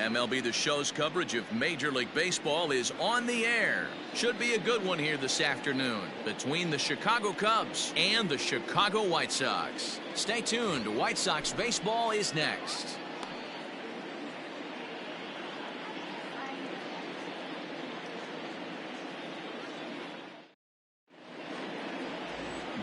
MLB The Show's coverage of Major League Baseball is on the air. Should be a good one here this afternoon between the Chicago Cubs and the Chicago White Sox. Stay tuned. White Sox baseball is next.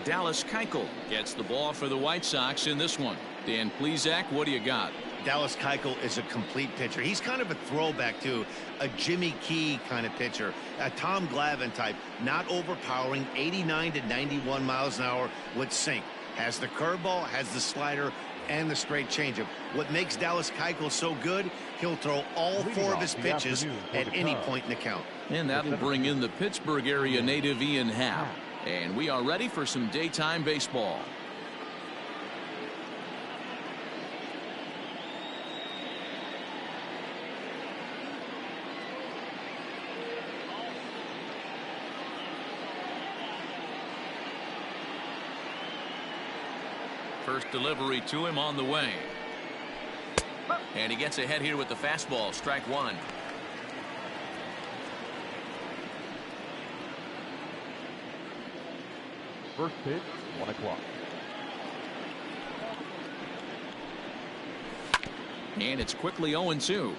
Dallas Keuchel gets the ball for the White Sox in this one. Dan Plesac, what do you got? Dallas Keuchel is a complete pitcher. He's kind of a throwback to a Jimmy Key kind of pitcher, a Tom Glavine type, not overpowering, 89 to 91 miles an hour with sink. Has the curveball, has the slider, and the straight changeup. What makes Dallas Keuchel so good, he'll throw all four of his pitches at any point in the count. And that'll bring in the Pittsburgh area native Ian Happ. And we are ready for some daytime baseball. First delivery to him on the way. And he gets ahead here with the fastball. Strike one. First pitch, 1 o'clock. And it's quickly 0-2.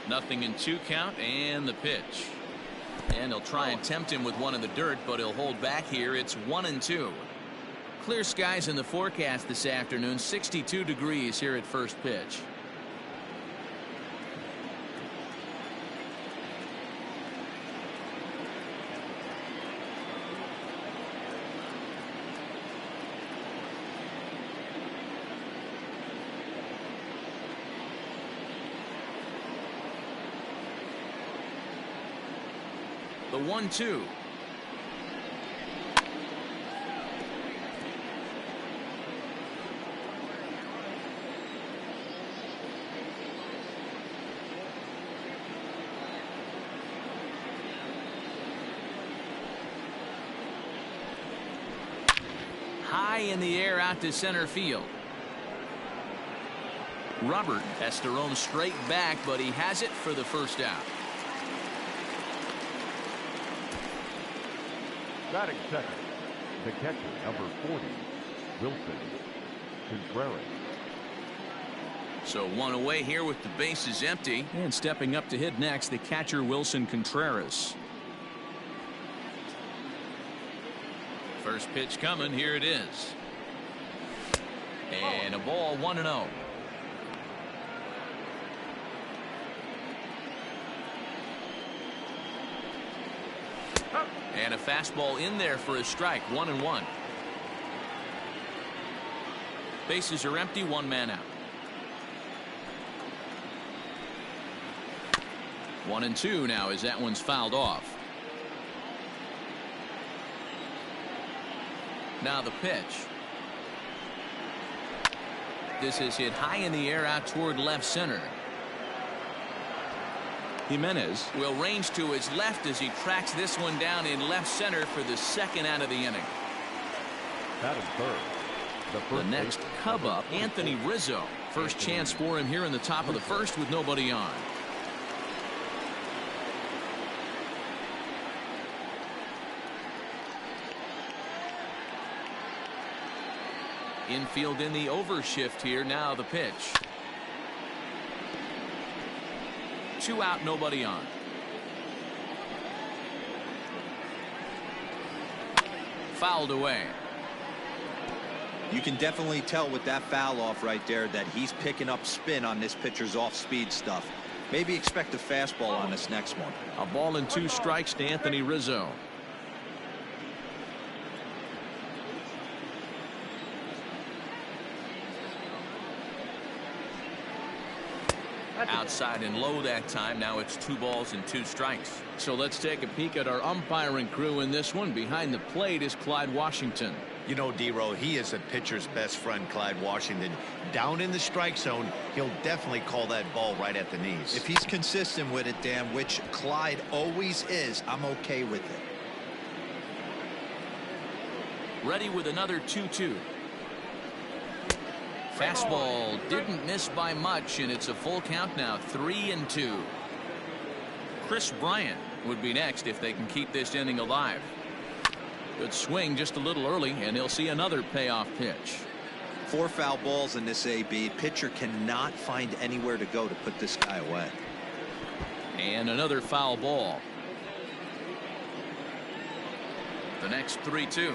Nothing in 2 count, and the pitch. And he'll try and tempt him with one in the dirt, but he'll hold back here. It's 1-2. Clear skies in the forecast this afternoon. 62 degrees here at first pitch. The 1-2. High in the air out to center field. Robert has to roam straight back, but he has it for the first out. Batting second, the catcher, number 40, Wilson Contreras. So one away here with the bases empty. And stepping up to hit next, the catcher, Wilson Contreras. First pitch coming. Here it is. And a ball, 1-0. And a fastball in there for a strike. 1-1. Bases are empty. 1 man out. 1-2 now as that one's fouled off. Now the pitch. This is hit high in the air out toward left center. Jimenez will range to his left as he tracks this one down in left center for the second out of the inning. Batting third, the next Cub up, Anthony Rizzo. First chance for him here in the top of the first with nobody on. Infield in the overshift here. Now the pitch. 2 out, nobody on. Fouled away. You can definitely tell with that foul off right there that he's picking up spin on this pitcher's off-speed stuff. Maybe expect a fastball on this next one. A ball and 2 strikes to Anthony Rizzo. Outside and low that time. Now it's 2 balls and 2 strikes. So let's take a peek at our umpiring crew in this one. Behind the plate is Clyde Washington. You know, D-Row, he is a pitcher's best friend, Clyde Washington. Down in the strike zone, he'll definitely call that ball right at the knees. If he's consistent with it, Dan, which Clyde always is, I'm okay with it. Ready with another 2-2. Fastball didn't miss by much, and it's a full count now, 3-2. Kris Bryant would be next if they can keep this inning alive. Good swing just a little early, and he'll see another payoff pitch. 4 foul balls in this AB. Pitcher cannot find anywhere to go to put this guy away. And another foul ball. The next 3-2.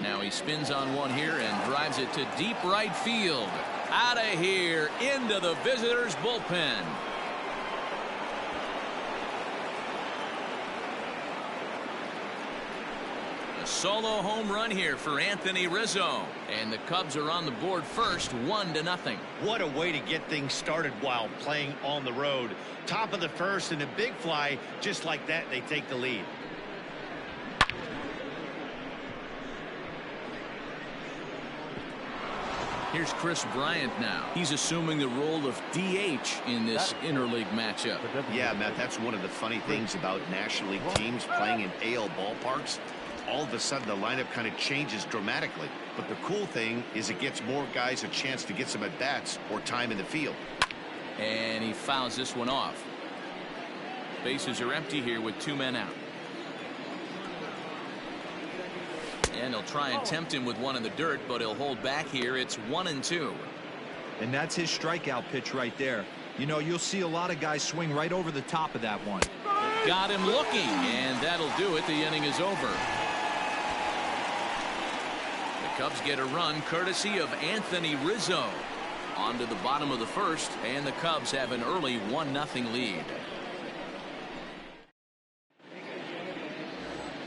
Now he spins on one here and drives it to deep right field. Out of here into the visitors' bullpen. A solo home run here for Anthony Rizzo. And the Cubs are on the board first, 1-0. What a way to get things started while playing on the road. Top of the first and a big fly. Just like that, they take the lead. Here's Kris Bryant now. He's assuming the role of DH in this interleague matchup. Yeah, Matt, that's one of the funny things about National League teams playing in AL ballparks. All of a sudden, the lineup kind of changes dramatically. But the cool thing is it gets more guys a chance to get some at-bats or time in the field. And he fouls this one off. Bases are empty here with 2 men out. And he'll try and tempt him with one in the dirt, but he'll hold back here. It's 1-2. And that's his strikeout pitch right there. You know, you'll see a lot of guys swing right over the top of that one. Got him looking, and that'll do it. The inning is over. The Cubs get a run courtesy of Anthony Rizzo. On to the bottom of the first, and the Cubs have an early 1-0 lead.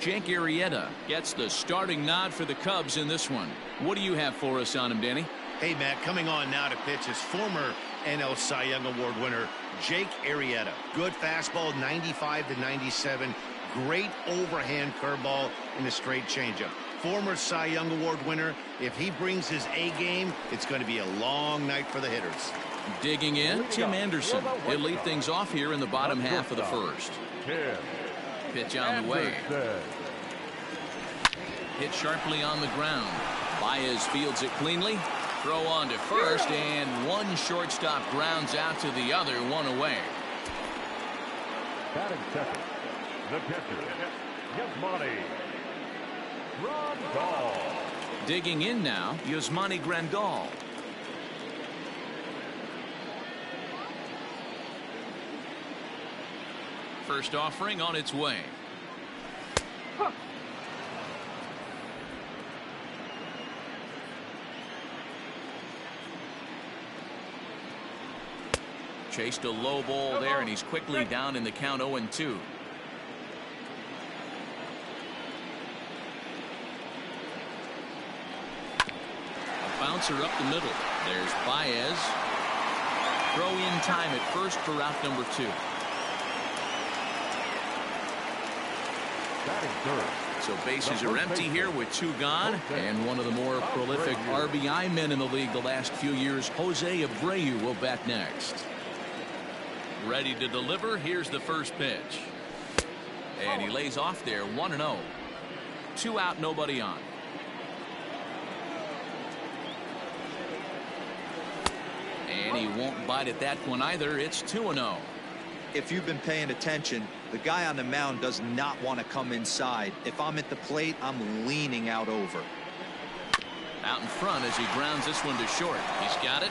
Jake Arrieta gets the starting nod for the Cubs in this one. What do you have for us on him, Danny? Hey, Matt, coming on now to pitch is former NL Cy Young Award winner Jake Arrieta. Good fastball, 95-97. Great overhand curveball and a straight changeup. Former Cy Young Award winner. If he brings his A game, it's going to be a long night for the hitters. Digging in, Tim Anderson. He'll lead things off here in the bottom half of the first. Pitch on the way. Hit sharply on the ground. Baez fields it cleanly. Throw on to first, and one shortstop grounds out to the other, one away. Batting second, the catcher, Yasmani Grandal. Digging in now, Yasmani Grandal. First offering on its way. Chased a low ball there, and he's quickly down in the count 0-2. A bouncer up the middle. There's Baez. Throw in time at first for out number 2. So bases are empty here with 2 gone, and one of the more prolific RBI men in the league the last few years, Jose Abreu, will bat next. Ready to deliver. Here's the first pitch. And he lays off there, 1-0. 2 out, nobody on. And he won't bite at that one either. It's 2-0. If you've been paying attention, the guy on the mound does not want to come inside. If I'm at the plate, I'm leaning out over. Out in front as he grounds this one to short. He's got it.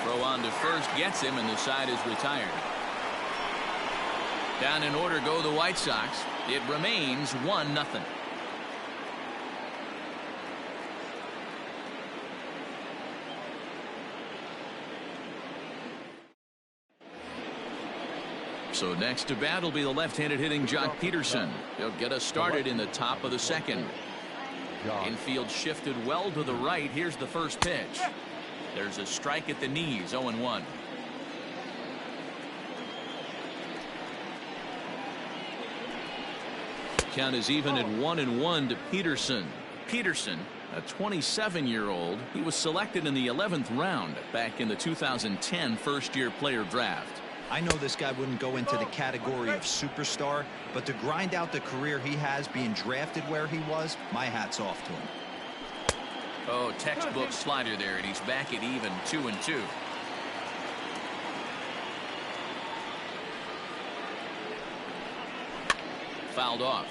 Throw on to first gets him, and the side is retired. Down in order go the White Sox. It remains 1-0. So next to bat will be the left-handed hitting Jock Peterson. He'll get us started in the top of the second. Infield shifted well to the right. Here's the first pitch. There's a strike at the knees, 0-1. Count is even at 1-1 to Peterson. Peterson, a 27-year-old, he was selected in the 11th round back in the 2010 first-year player draft. I know this guy wouldn't go into the category of superstar, but to grind out the career he has being drafted where he was, my hat's off to him. Oh, textbook slider there, and he's back at even 2-2. Fouled off.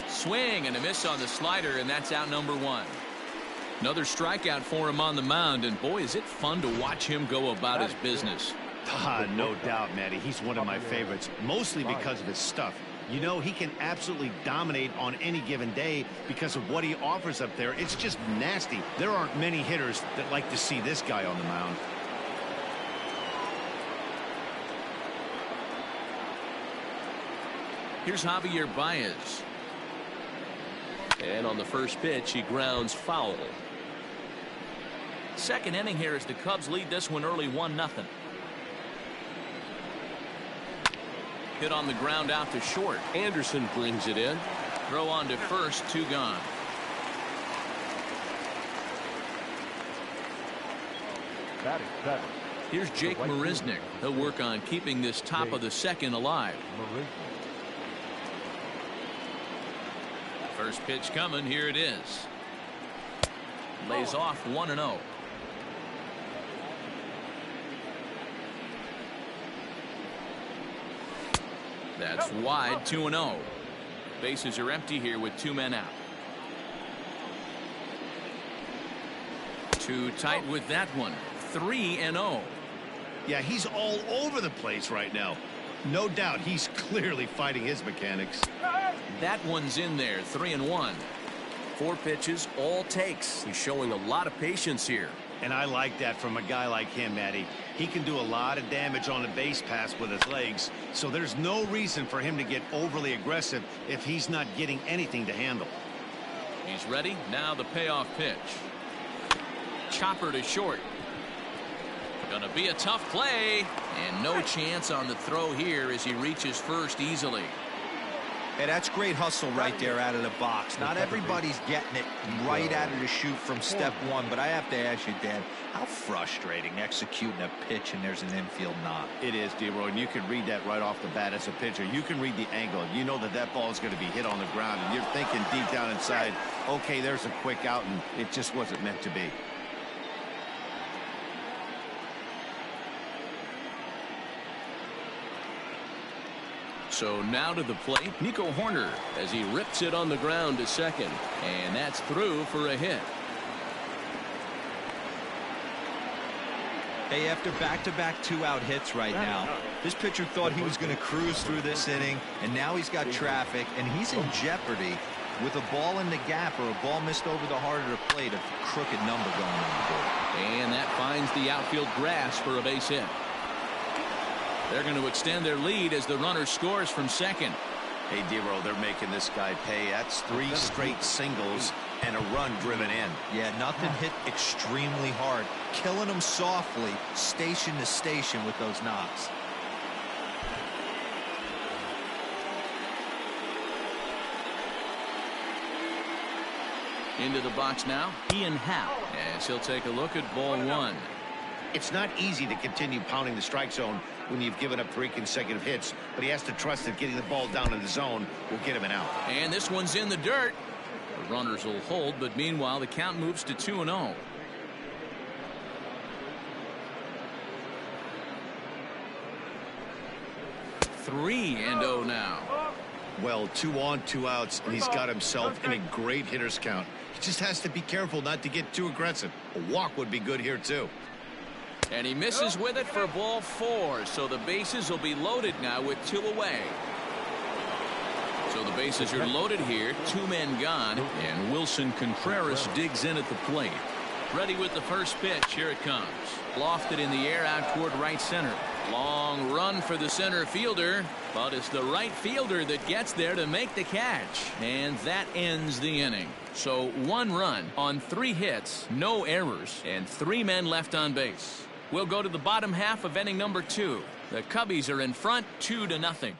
Swing and a miss on the slider, and that's out number 1. Another strikeout for him on the mound, and boy, is it fun to watch him go about his business. No doubt, Matty. He's one of my favorites, mostly because of his stuff. You know, he can absolutely dominate on any given day because of what he offers up there. It's just nasty. There aren't many hitters that like to see this guy on the mound. Here's Javier Baez. And on the first pitch, he grounds foul. Second inning here as the Cubs lead this one early 1-0. Hit on the ground out to short. Anderson brings it in. Throw on to first, 2 gone. Here's Jake Marisnick. He'll work on keeping this top of the second alive. First pitch coming. Here it is. Lays off 1-0. That's wide, 2-0. Bases are empty here with 2 men out. Too tight with that one. 3-0. Yeah, he's all over the place right now. No doubt he's clearly fighting his mechanics. That one's in there. 3-1. 4 pitches, all takes. He's showing a lot of patience here. And I like that from a guy like him, Matty. He can do a lot of damage on a base pass with his legs, so there's no reason for him to get overly aggressive if he's not getting anything to handle. He's ready. Now the payoff pitch. Chopper to short. Gonna be a tough play, and no chance on the throw here as he reaches first easily. Hey, that's great hustle right there out of the box. Not everybody's getting it right out of the chute from step 1, but I have to ask you, Dan, how frustrating executing a pitch and there's an infield knock. It is, D-Roy, and you can read that right off the bat as a pitcher. You can read the angle. You know that that ball is going to be hit on the ground, and you're thinking deep down inside, okay, there's a quick out, and it just wasn't meant to be. So now to the plate, Nico Horner as he rips it on the ground to second. And that's through for a hit. Hey, after back-to-back 2-out hits right now, this pitcher thought he was going to cruise through this inning, and now he's got traffic, and he's in jeopardy with a ball in the gap or a ball missed over the heart of the plate, a crooked number going on the board. And that finds the outfield grass for a base hit. They're going to extend their lead as the runner scores from second. Hey, D-Roy, they're making this guy pay. That's 3 straight singles and a run driven in. Yeah, nothing hit extremely hard. Killing them softly, station to station with those knocks. Into the box now, Ian Happ, as he'll take a look at ball 1. It's not easy to continue pounding the strike zone when you've given up 3 consecutive hits, but he has to trust that getting the ball down in the zone will get him an out. And this one's in the dirt. The runners will hold, but meanwhile the count moves to 2-0. Three and 0 now. Well, 2 on, 2 outs, and he's got himself in a great hitter's count. He just has to be careful not to get too aggressive. A walk would be good here, too. And he misses with it for ball 4, so the bases will be loaded now with 2 away. So the bases are loaded here, 2 men gone, and Wilson Contreras digs in at the plate. Ready with the first pitch. Here it comes. Lofted in the air out toward right center. Long run for the center fielder, but it's the right fielder that gets there to make the catch. And that ends the inning. So 1 run on 3 hits, no errors, and 3 men left on base. We'll go to the bottom half of inning number 2. The Cubbies are in front 2-0.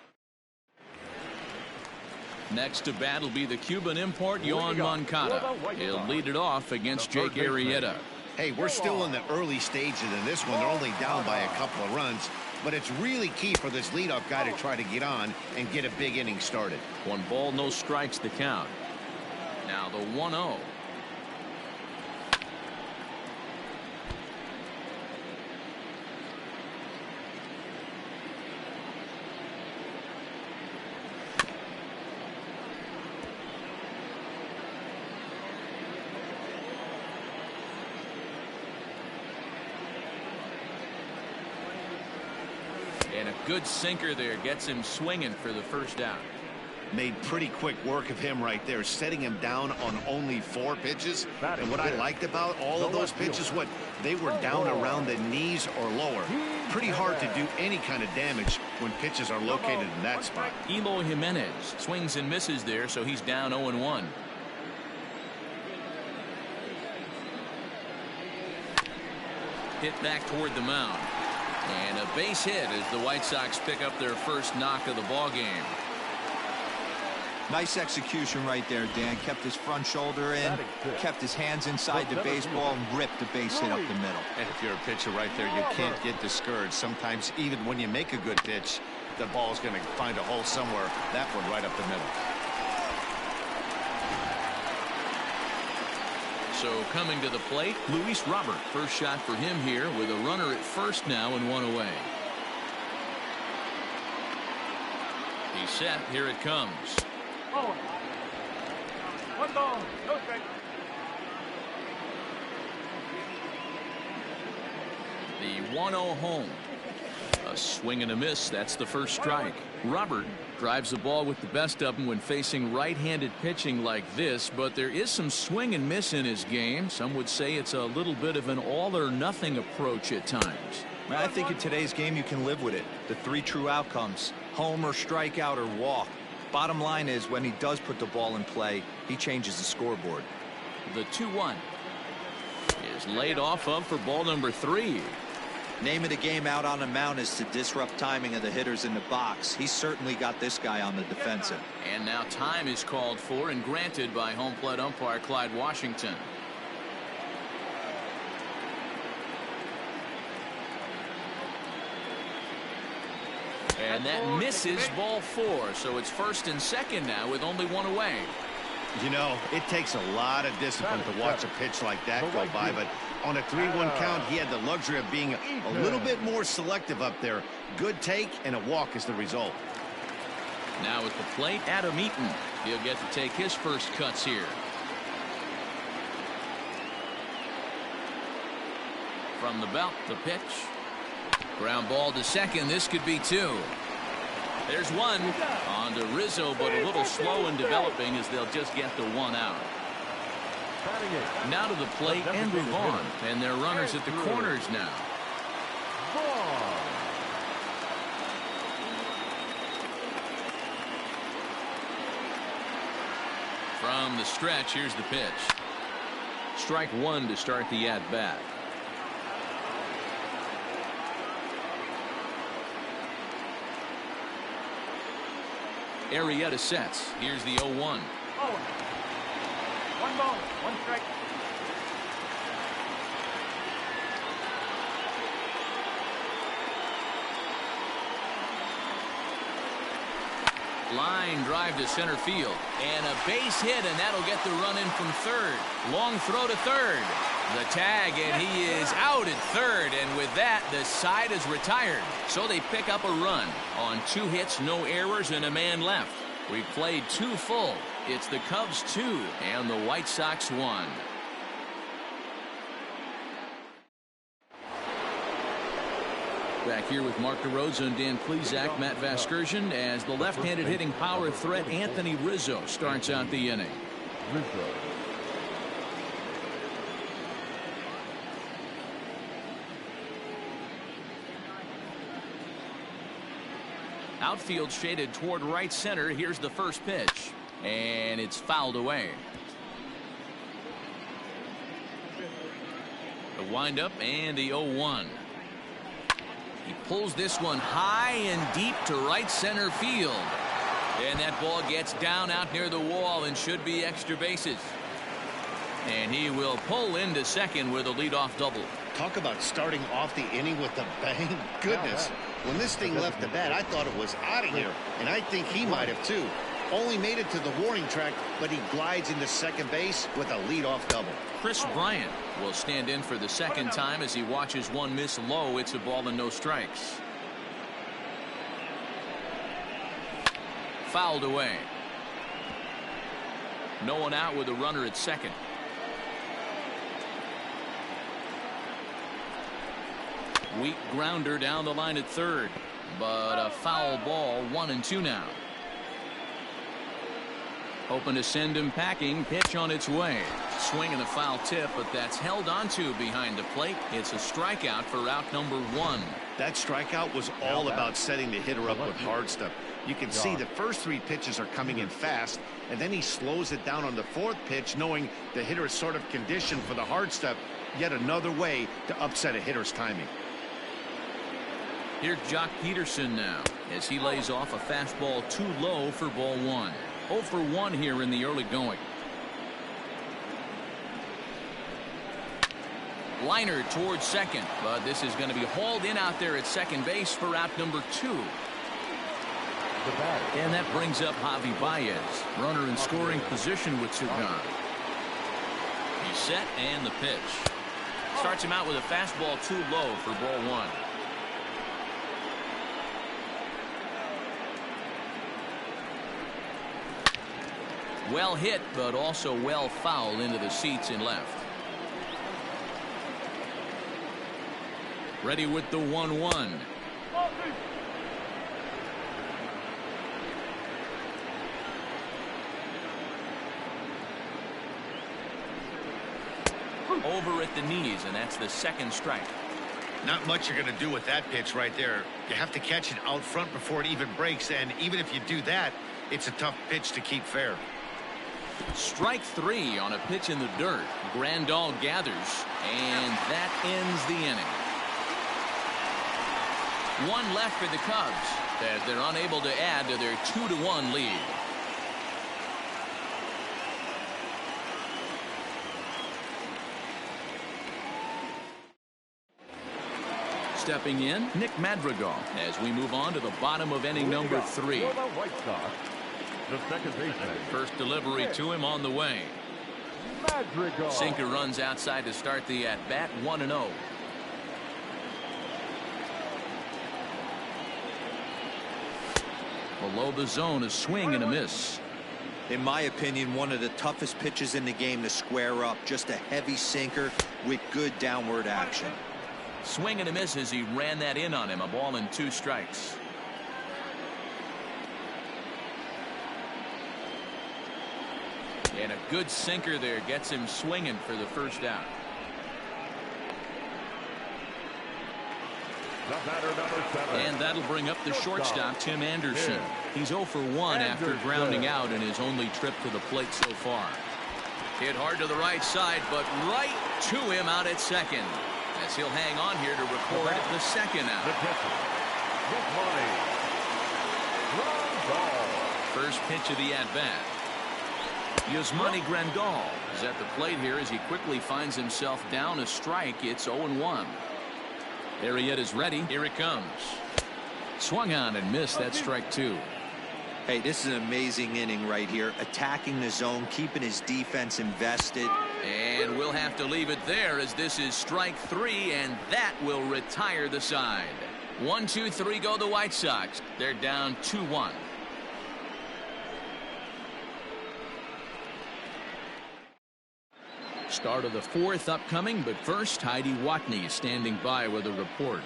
Next to bat will be the Cuban import, Yoan Moncada. He'll lead it off against Jake Arrieta. Hey, we're still in the early stages in this one. They're only down by a couple of runs, but it's really key for this leadoff guy to try to get on and get a big inning started. 1 ball, no strikes the count. Now the 1-0. And a good sinker there gets him swinging for the first out. Made pretty quick work of him right there, setting him down on only 4 pitches. And what I liked about all of those pitches, they were down around the knees or lower. Pretty hard to do any kind of damage when pitches are located in that spot. Eloy Jimenez swings and misses there, so he's down 0-1. Hit back toward the mound. And a base hit as the White Sox pick up their first knock of the ball game. Nice execution right there, Dan. Kept his front shoulder in, kept his hands inside the baseball, and ripped the base hit up the middle. And if you're a pitcher right there, you can't get discouraged. Sometimes even when you make a good pitch, the ball's going to find a hole somewhere. That one right up the middle. So coming to the plate, Luis Robert. First shot for him here with a runner at first now and 1 away. He's set. Here it comes. 1 ball, no strike. The 1-0 home. A swing and a miss. That's the first strike. Robert drives the ball with the best of them when facing right-handed pitching like this, but there is some swing and miss in his game. Some would say it's a little bit of an all-or-nothing approach at times. I think in today's game you can live with it. The 3 true outcomes: homer, strikeout, or walk. Bottom line is, when he does put the ball in play, he changes the scoreboard. The 2-1 is laid off of for ball number 3. Name of the game out on the mound is to disrupt timing of the hitters in the box. He's certainly got this guy on the defensive. And now time is called for and granted by home plate umpire Clyde Washington. And that misses ball 4. So it's first and second now with only 1 away. You know, it takes a lot of discipline to watch a pitch like that go by, but on a 3-1 count, he had the luxury of being a little bit more selective up there. Good take, and a walk is the result. Now at the plate, Adam Eaton. He'll get to take his first cuts here. From the belt, the pitch. Ground ball to second. This could be 2. There's 1 on to Rizzo, but a little slow in developing as they'll just get the 1 out. Now to the plate, Andrew Vaughn, and their runners at the corners now. From the stretch, here's the pitch. Strike 1 to start the at-bat. Arrieta sets. Here's the 0-1. 1 ball, 1 strike. Line drive to center field. And a base hit, and that'll get the run in from third. Long throw to third. The tag, and he is out at third, and with that, the side is retired. So they pick up a run on 2 hits, no errors, and a man left. We've played 2 full. It's the Cubs 2 and the White Sox 1. Back here with Mark DeRosa and Dan Plesac, Matt Vasgersian, as the left-handed hitting power threat Anthony Rizzo starts out the inning. Outfield shaded toward right center. Here's the first pitch, and it's fouled away. The windup and the 0-1. He pulls this one high and deep to right center field. And that ball gets down out near the wall and should be extra bases. And he will pull into second with a leadoff double. Talk about starting off the inning with a bang. Goodness. When this thing left the bat, I thought it was out of here. And I think he might have too. Only made it to the warning track, but he glides into second base with a leadoff double. Chris Bryant will stand in for the second time as he watches one miss low. It's a ball and no strikes. Fouled away. No one out with a runner at second. Weak grounder down the line at third, but a foul ball. 1-2 now. Hoping to send him packing. Pitch on its way. Swing and a foul tip, but that's held onto behind the plate. It's a strikeout for out number 1. That strikeout was all about setting the hitter up with hard stuff. You can see the first 3 pitches are coming in fast, and then he slows it down on the 4th pitch, knowing the hitter is sort of conditioned for the hard stuff. Yet another way to upset a hitter's timing. Here's Jock Peterson now as he lays off a fastball too low for ball 1. 0 for 1 here in the early going. Liner towards second, but this is going to be hauled in out there at second base for out number 2. And that brings up Javi Baez, runner in scoring position with 2 gone. He's set and the pitch. Starts him out with a fastball too low for ball 1. Well hit, but also well fouled into the seats in left. Ready with the 1-1. Over at the knees, and that's the 2nd strike. Not much you're going to do with that pitch right there. You have to catch it out front before it even breaks, and even if you do that, it's a tough pitch to keep fair. Strike 3 on a pitch in the dirt. Grandal gathers, and that ends the inning. 1 left for the Cubs as they're unable to add to their 2-1 lead. Stepping in, Nick Madrigal as we move on to the bottom of inning number 3. For the White Sox, the second baseman. First delivery to him on the way. Madrigal. Sinker runs outside to start the at-bat. 1-0. Below the zone, a swing and a miss. In my opinion, one of the toughest pitches in the game to square up. Just a heavy sinker with good downward action. Swing and a miss as he ran that in on him. A ball and 2 strikes. And a good sinker there gets him swinging for the first out. The batter, number 7. And that'll bring up the shortstop, Tim Anderson. He's 0 for 1 after grounding out in his only trip to the plate so far. Hit hard to the right side, but right to him out at second, as he'll hang on here to record the 2nd out. The catcher, First pitch of the at-bat. Yasmani Grandal is at the plate here as he quickly finds himself down a strike. It's 0-1. Arrieta's ready. Here it comes. Swung on and missed. That strike 2. Hey, this is an amazing inning right here. Attacking the zone, keeping his defense invested. And we'll have to leave it there as this is strike 3, and that will retire the side. 1-2-3 go the White Sox. They're down 2-1. Start of the 4th upcoming, but first Heidi Watney is standing by with a report.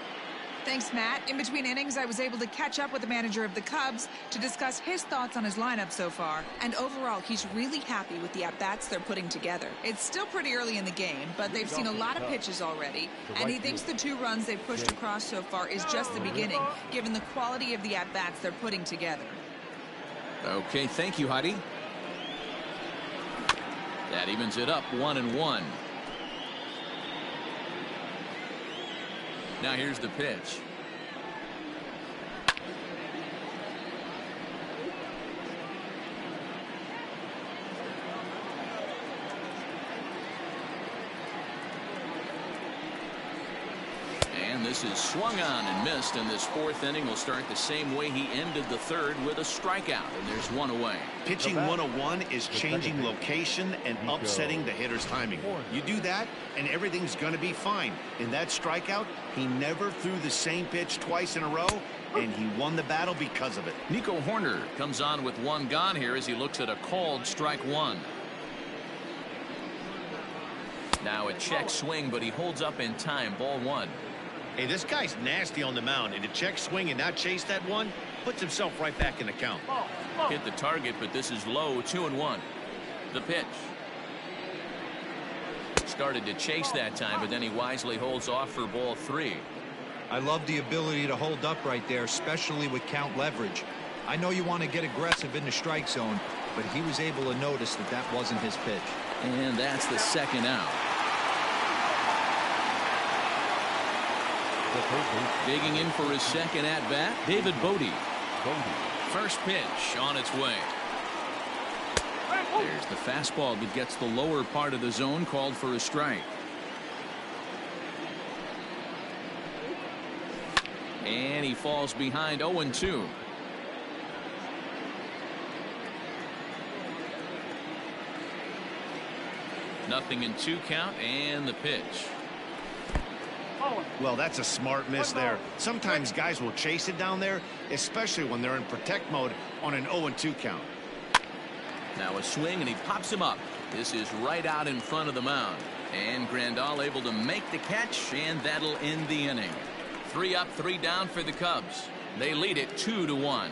Thanks, Matt. In between innings, I was able to catch up with the manager of the Cubs to discuss his thoughts on his lineup so far. And overall, he's really happy with the at-bats they're putting together. It's still pretty early in the game, but they've seen a lot of pitches already. And he thinks the 2 runs they've pushed across so far is just the beginning, given the quality of the at-bats they're putting together. Okay, thank you, Heidi. That evens it up 1-1. Now here's the pitch. this is swung on and missed, and this fourth inning will start the same way he ended the third, with a strikeout, and there's one away. Pitching 101 is changing location and upsetting the hitter's timing. You do that and everything's going to be fine. In that strikeout, he never threw the same pitch twice in a row, and he won the battle because of it. Nico Horner comes on with one gone here as he looks at a called strike one. Now a check swing, but he holds up in time. Ball one. Hey, this guy's nasty on the mound, and to check swing and not chase that one puts himself right back in the count. Hit the target, but this is low. 2-1. The pitch. Started to chase that time, but then he wisely holds off for ball three. I love the ability to hold up right there, especially with count leverage. I know you want to get aggressive in the strike zone, but he was able to notice that that wasn't his pitch. And that's the second out. Digging in for his second at-bat, David Bodie. First pitch on its way. There's the fastball that gets the lower part of the zone, called for a strike. And he falls behind. 0-2. Nothing in 2 count, and the pitch. Well, that's a smart miss there. Sometimes guys will chase it down there, especially when they're in protect mode on an 0-2 count. Now a swing, and he pops him up. This is right out in front of the mound. And Grandal able to make the catch, and that'll end the inning. 3 up, 3 down for the Cubs. They lead it 2-1.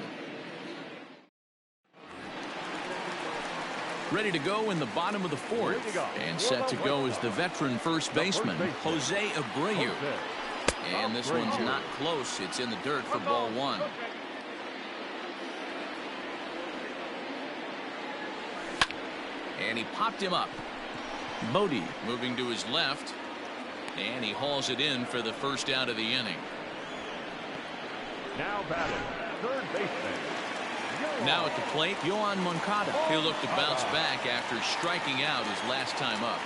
Ready to go in the bottom of the fourth. And set to go is the veteran first baseman, Jose Abreu. And this one's not close. It's in the dirt for ball one. And he popped him up. Bodie moving to his left. And he hauls it in for the first out of the inning. Now batting, third baseman. Now at the plate, Yohan Moncada. He'll look to bounce back after striking out his last time up.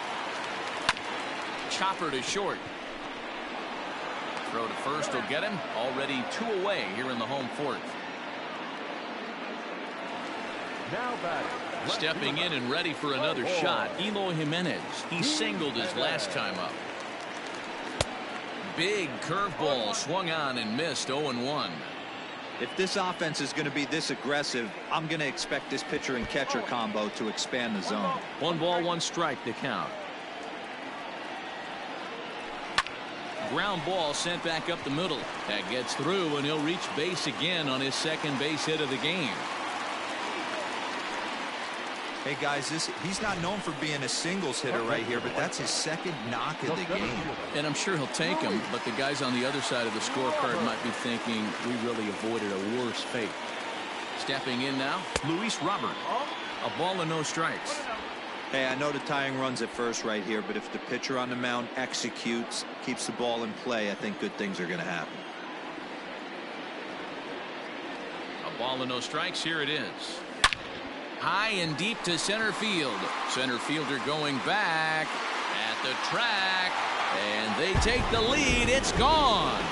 Chopper to short. Throw to first will get him. Already 2 away here in the home fourth. Now batting. Stepping in and ready for another shot, Eloy Jimenez. He singled his last time up. Big curveball swung on and missed. 0-1. If this offense is going to be this aggressive, I'm going to expect this pitcher and catcher combo to expand the zone. 1 ball, 1 strike to count. Ground ball sent back up the middle. That gets through, and he'll reach base again on his second base hit of the game. Hey guys, he's not known for being a singles hitter right here, but that's his second knock of the game. And I'm sure he'll take him, but the guys on the other side of the scorecard might be thinking we really avoided a worse fate. Stepping in now, Luis Robert. A ball and no strikes. Hey, I know the tying runs at first right here, but if the pitcher on the mound executes, keeps the ball in play, I think good things are going to happen. A ball and no strikes. Here it is. High and deep to center field. Center fielder going back at the track, and they take the lead. It's gone.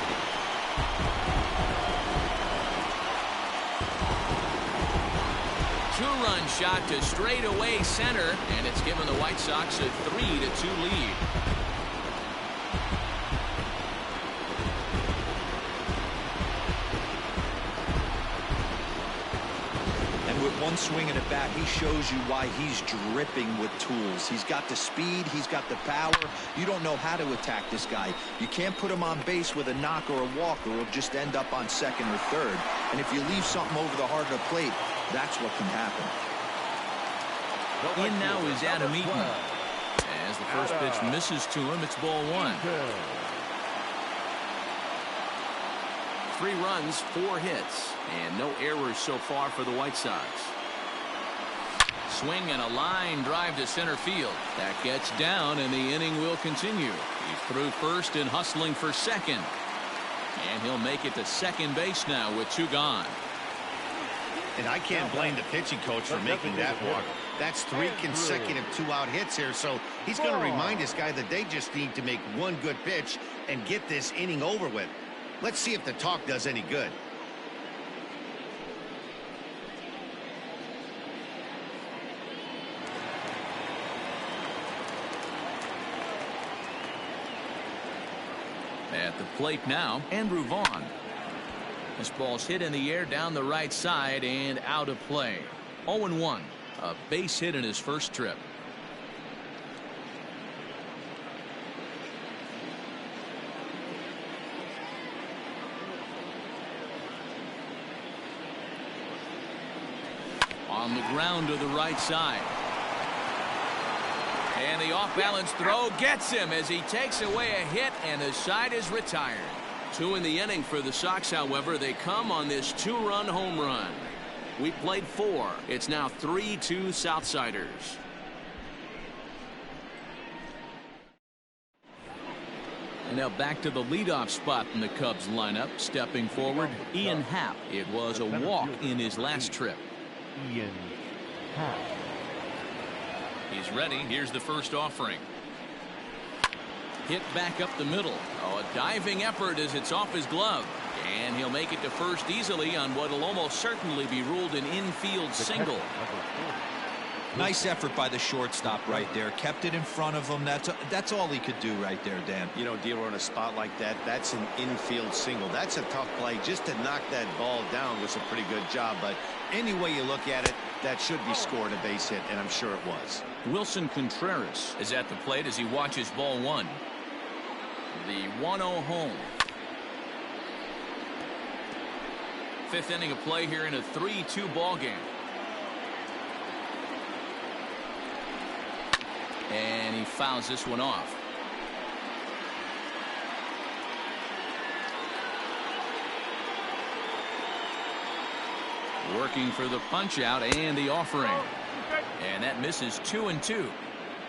Two-run shot to straightaway center, and it's given the White Sox a 3-2 lead. One swing at a bat, he shows you why he's dripping with tools. He's got the speed, he's got the power. You don't know how to attack this guy. You can't put him on base with a knock or a walk, or he'll just end up on second or third. And if you leave something over the heart of the plate, that's what can happen. In now is Adam Eaton. As the first pitch misses to him, it's ball one. 3 runs, 4 hits, and no errors so far for the White Sox. Swing and a line drive to center field. That gets down, and the inning will continue. He's through first and hustling for second. And he'll make it to second base now with 2 gone. And I can't blame the pitching coach for making that walk. That's 3 consecutive 2-out hits here, so he's going to remind this guy that they just need to make 1 good pitch and get this inning over with. Let's see if the talk does any good. At the plate now, Andrew Vaughn. This ball's hit in the air down the right side and out of play. 0-1. A base hit in his first trip. On the ground to the right side. And the off-balance throw gets him as he takes away a hit, and the side is retired. 2 in the inning for the Sox, however. They come on this 2-run home run. We played 4. It's now 3-2 Southsiders. And now back to the leadoff spot in the Cubs lineup. Stepping forward, Ian Happ. It was a walk in his last trip. Ian Happ. He's ready. Here's the first offering. Hit back up the middle. Oh, a diving effort as it's off his glove. And he'll make it to first easily on what will almost certainly be ruled an infield single. Nice effort by the shortstop right there. Kept it in front of him. That's all he could do right there, Dan. You know, dealer on a spot like that, that's an infield single. That's a tough play. Just to knock that ball down was a pretty good job. But any way you look at it, that should be scored a base hit, and I'm sure it was. Wilson Contreras is at the plate as he watches ball 1. The 1-0 home. 5th inning of play here in a 3-2 ball game. And he fouls this one off. Working for the punch out and the offering. And that misses 2-2.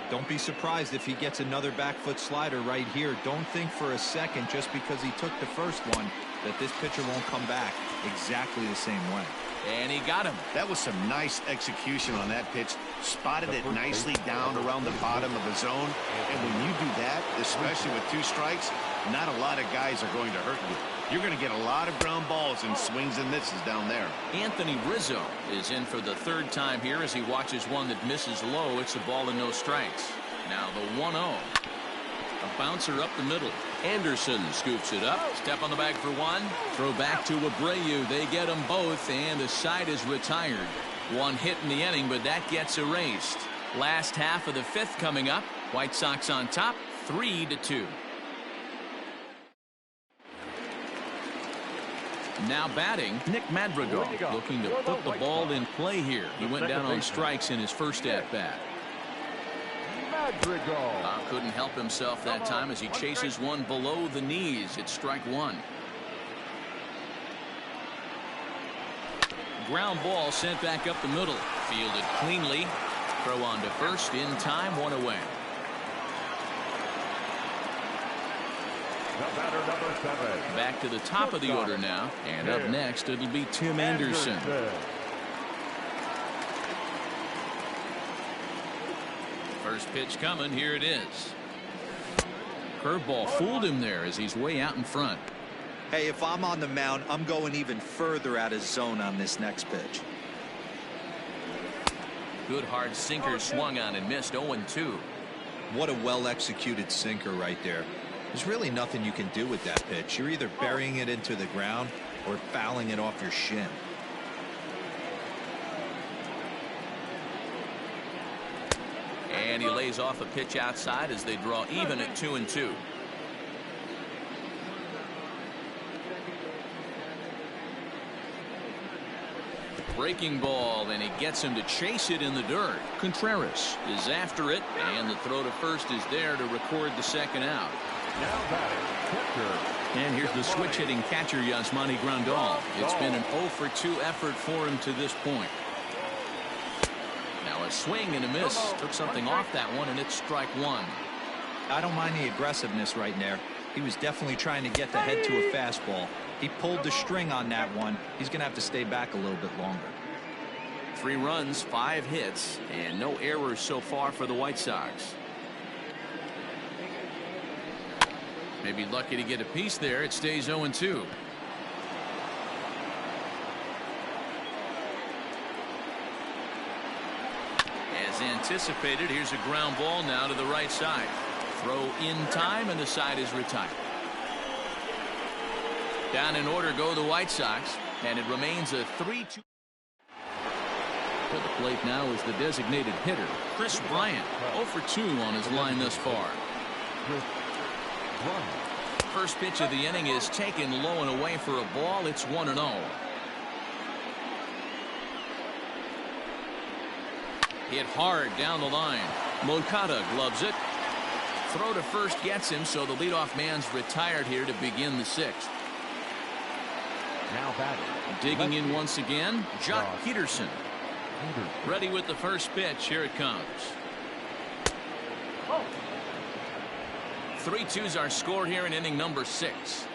Don't be surprised if he gets another back foot slider right here. Don't think for a second, just because he took the first one, that this pitcher won't come back exactly the same way. And he got him. That was some nice execution on that pitch. Spotted it nicely down around the bottom of the zone. And when you do that, especially with 2 strikes, not a lot of guys are going to hurt you. You're going to get a lot of ground balls and swings and misses down there. Anthony Rizzo is in for the 3rd time here as he watches one that misses low. It's a ball and no strikes. Now the 1-0. A bouncer up the middle. Anderson scoops it up. Step on the bag for 1. Throw back to Abreu. They get them both, and the side is retired. 1 hit in the inning, but that gets erased. Last half of the 5th coming up. White Sox on top, 3-2. Now batting, Nick Madrigal, looking to put the ball in play here. He went down on strikes in his first at-bat. Couldn't help himself that time as he chases one below the knees. It's strike 1. Ground ball sent back up the middle. Fielded cleanly. Throw on to first in time, 1 away. Back to the top of the order now. And up next, it'll be Tim Anderson. First pitch coming. Here it is. Curveball fooled him there as he's way out in front. Hey, if I'm on the mound, I'm going even further out of zone on this next pitch. Good hard sinker swung on and missed. 0-2. What a well-executed sinker right there. There's really nothing you can do with that pitch. You're either burying it into the ground or fouling it off your shin. And he lays off a pitch outside as they draw even at 2-2. Breaking ball, and he gets him to chase it in the dirt. Contreras is after it, and the throw to first is there to record the second out. And here's the switch-hitting catcher, Yasmani Grandal. It's been an 0-for-2 effort for him to this point. Now a swing and a miss. Took something off that one, and it's strike 1. I don't mind the aggressiveness right there. He was definitely trying to get the head to a fastball. He pulled the string on that one. He's going to have to stay back a little bit longer. 3 runs, 5 hits, and no errors so far for the White Sox. Maybe lucky to get a piece there. It stays 0-2. As anticipated, here's a ground ball now to the right side. Throw in time, and the side is retired. Down in order go the White Sox, and it remains a 3-2. To the plate now is the designated hitter, Bryant, 0 for 2 on his line thus far. First pitch of the inning is taken low and away for a ball. It's 1-0. Hit hard down the line. Moncada gloves it. Throw to first gets him, so the leadoff man's retired here to begin the 6th. Now batting. Digging in once again, Jock Peterson. Ready with the first pitch. Here it comes. 3-2's our score here in inning number 6.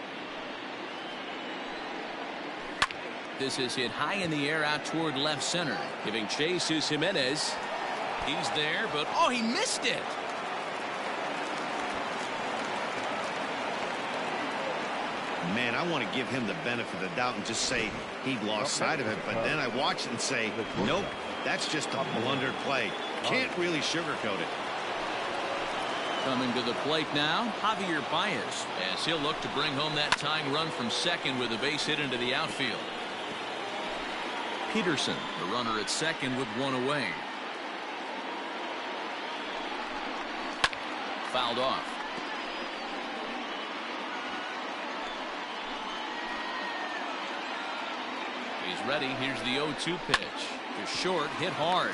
This is hit high in the air out toward left center. Giving chase is Jimenez. He's there, but oh, he missed it. Man, I want to give him the benefit of the doubt and just say he lost sight of it. But then I watch it and say, nope, that's just a blundered play. Can't really sugarcoat it. Coming to the plate now, Javier Baez, as he'll look to bring home that tying run from second with a base hit into the outfield. Peterson, the runner at second with one away. Fouled off. He's ready. Here's the 0-2 pitch. To short, hit hard.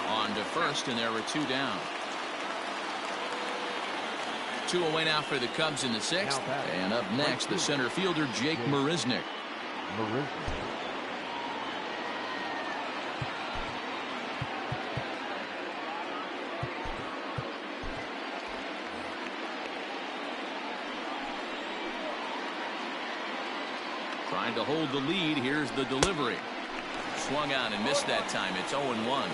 On to first, and there were 2 down. 2 away now for the Cubs in the 6th. And up next, the center fielder, Jake Marisnick. Trying to hold the lead. Here's the delivery. Swung out and missed that time. It's 0-1.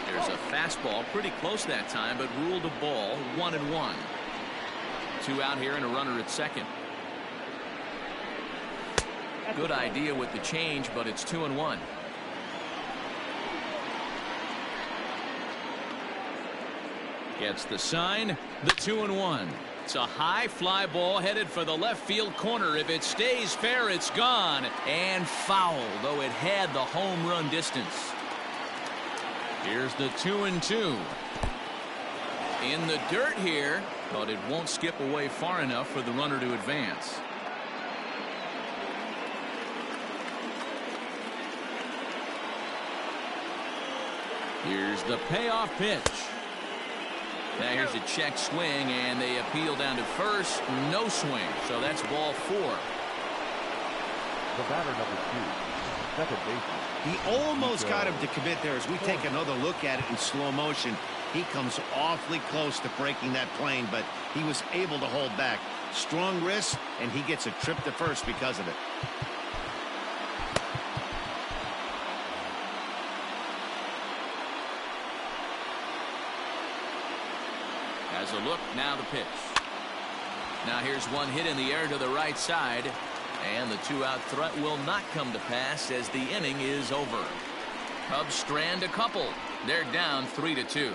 There's a fastball pretty close that time, but ruled a ball. 1-1. 2 out here and a runner at second. Good idea with the change, but it's 2-1. Gets the sign, the 2-1. It's a high fly ball headed for the left field corner. If it stays fair, it's gone. And foul, though it had the home run distance. Here's the 2-2. In the dirt here, but it won't skip away far enough for the runner to advance. Here's the payoff pitch. Now here's a check swing, and they appeal down to first. No swing, so that's ball 4. The batter number 2, second baseman. He almost got him to commit there. As we take another look at it in slow motion, he comes awfully close to breaking that plane, but he was able to hold back. Strong wrist, and he gets a trip to first because of it. As a look, now the pitch. Now here's one hit in the air to the right side, and the 2-out threat will not come to pass as the inning is over. Cubs strand a couple. They're down 3-2.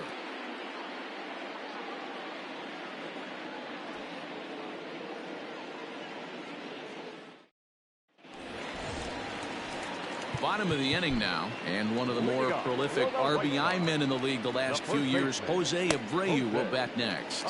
Bottom of the inning now, and one of the more prolific RBI men in the league the last few years, Jose Abreu, will bat next.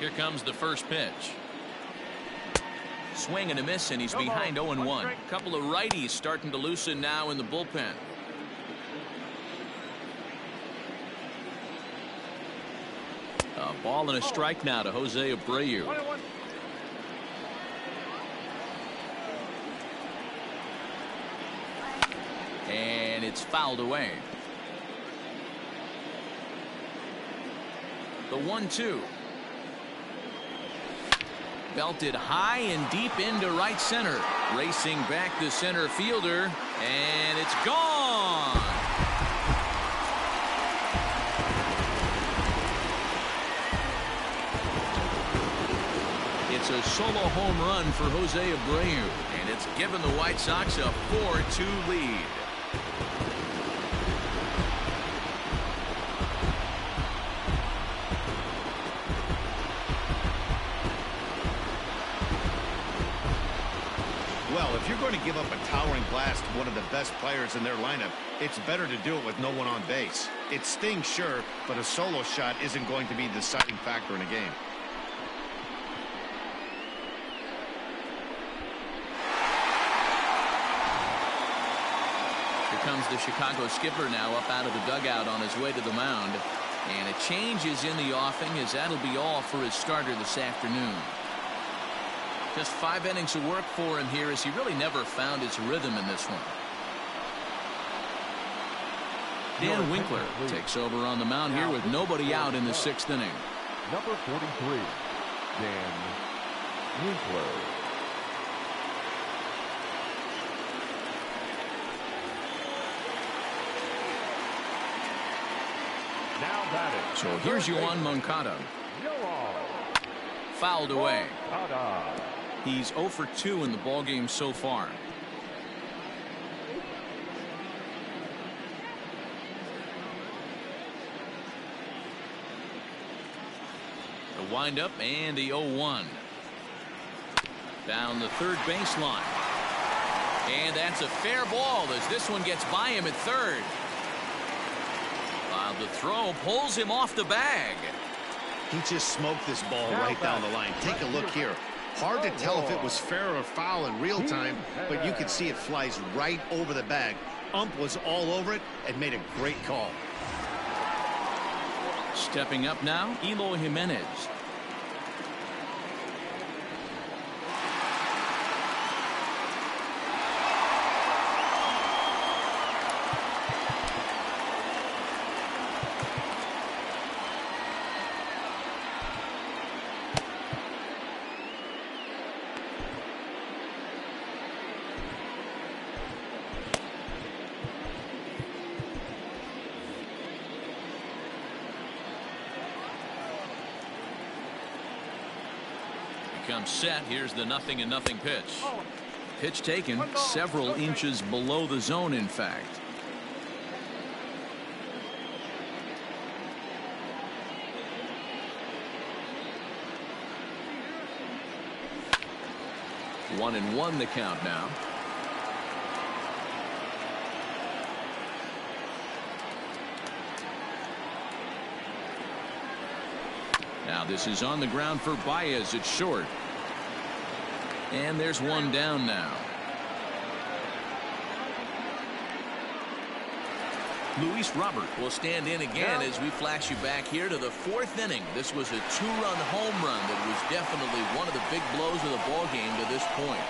Here comes the first pitch. Swing and a miss, and he's behind 0-1. A couple of righties starting to loosen now in the bullpen. A Ball and a strike now to Jose Abreu. And it's fouled away. The 1-2. Belted high and deep into right center. Racing back the center fielder, and it's gone. It's a solo home run for Jose Abreu, and it's given the White Sox a 4-2 lead. Well, if you're going to give up a towering blast to one of the best players in their lineup, it's better to do it with no one on base. It stings, sure, but a solo shot isn't going to be the deciding factor in a game. Here comes the Chicago skipper now up out of the dugout on his way to the mound. And a change is in the offing, as that'll be all for his starter this afternoon. Just 5 innings of work for him here, as he really never found his rhythm in this one. Dan Winkler takes over on the mound here with nobody out in the 6th inning. Number 43, Dan Winkler. Now batting. So here's Yoan Moncada. Fouled away. He's 0 for 2 in the ballgame so far. The windup and the 0-1. Down the third baseline. And that's a fair ball as this one gets by him at third. While the throw pulls him off the bag. He just smoked this ball right down the line. Take a look here. Hard to tell if it was fair or foul in real time, but you can see it flies right over the bag. Ump was all over it and made a great call. Stepping up now, Eloy Jimenez. Comes set. Here's the 0-0 pitch. Pitch taken several inches below the zone, in fact. One and one the count now. Now this is on the ground for Baez at short. And there's one down now. Luis Robert will stand in again as we flash you back here to the 4th inning. This was a 2-run home run that was definitely one of the big blows of the ball game to this point.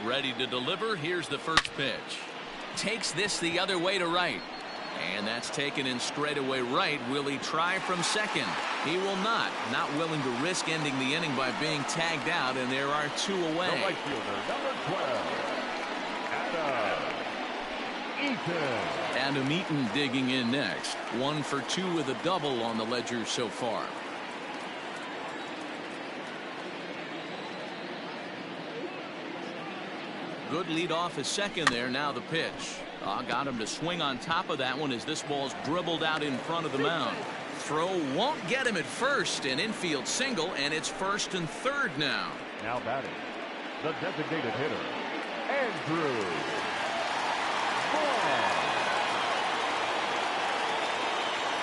Ready to deliver. Here's the first pitch. Takes this the other way to right. And that's taken in straightaway right. Will he try from second? He will not. Not willing to risk ending the inning by being tagged out, and there are 2 away. The right fielder, number 12, Adam Eaton digging in next. 1 for 2 with a double on the ledger so far. Good lead off his second there. Now the pitch. Got him to swing on top of that one as this ball's dribbled out in front of the mound. Throw won't get him at first. An infield single, and it's 1st and 3rd now. Now batting, the designated hitter, Andrew.